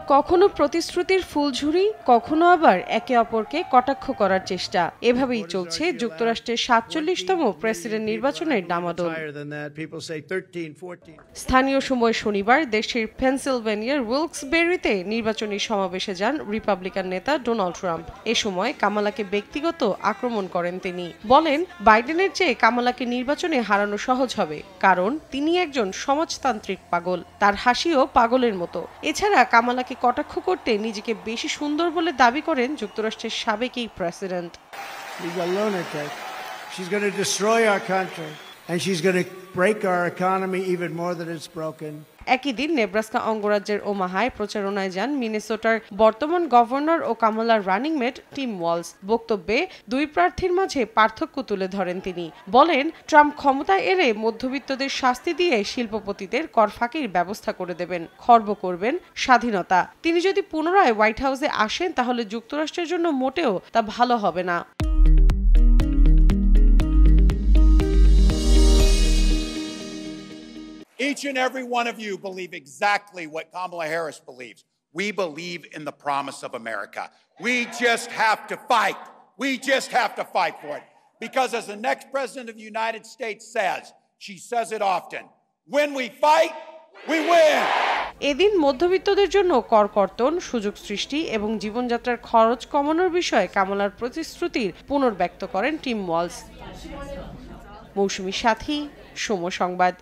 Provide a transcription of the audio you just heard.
কখনো প্রতিশ্রুতির ফুলঝুরি, কখনো আবার একে অপরকে কটাক্ষ করার চেষ্টা, এভাবেই চলছে যুক্তরাষ্ট্রের ৪৭তম প্রেসিডেন্ট নির্বাচনের ডামাডোল। স্থানীয় সময় শনিবার দেশটির পেনসিলভেনিয়ার উইলকস-বেরিতে নির্বাচনী সমাবেশে যান রিপাবলিকান নেতা ডোনাল্ড ট্রাম্প। এ সময় কামালাকে ব্যক্তিগত আক্রমণ করেন তিনি। বলেন, বাইডেনের চেয়ে কামালাকে নির্বাচনে হারানো সহজ হবে, কারণ তিনি একজন সমাজতান্ত্রিক পাগল। তার হাসিও পাগলের মতো। এছাড়া কামালাকে কটাক্ষ করতে নিজেকে বেশি সুন্দর বলে দাবি করেন যুক্তরাষ্ট্রের সাবেক এই প্রেসিডেন্ট। একই দিন নেব্রাস্কা অঙ্গরাজ্যের ওমাহায় প্রচারণায় যান মিনেসোটার বর্তমান গভর্নর ও কামালার রানিং মেট টিম ওয়ালস। বক্তব্যে দুই প্রার্থীর মাঝে পার্থক্য তুলে ধরেন তিনি। বলেন, ট্রাম্প ক্ষমতায় এলে মধ্যবিত্তদের শাস্তি দিয়ে শিল্পপতিদের কর ফাঁকির ব্যবস্থা করে দেবেন, খর্ব করবেন স্বাধীনতা। তিনি যদি পুনরায় হোয়াইট হাউসে আসেন তাহলে যুক্তরাষ্ট্রের জন্য মোটেও তা ভালো হবে না। Each and every one of you believe exactly what Kamala Harris believes. We believe in the promise of America. We just have to fight. We just have to fight for it. Because as the next president of the United States says, she says it often, when we fight, we win. এদিন মধ্যবিত্তদের জন্য কর কর্তন, সুযোগ সৃষ্টি এবং জীবনযাত্রার খরচ কমানোর বিষয়ে কামালার প্রতিশ্রুতির পুনর্ব্যক্ত করেন টিম ওয়ালস। মৌসুমী সাথী, সময় সংবাদ।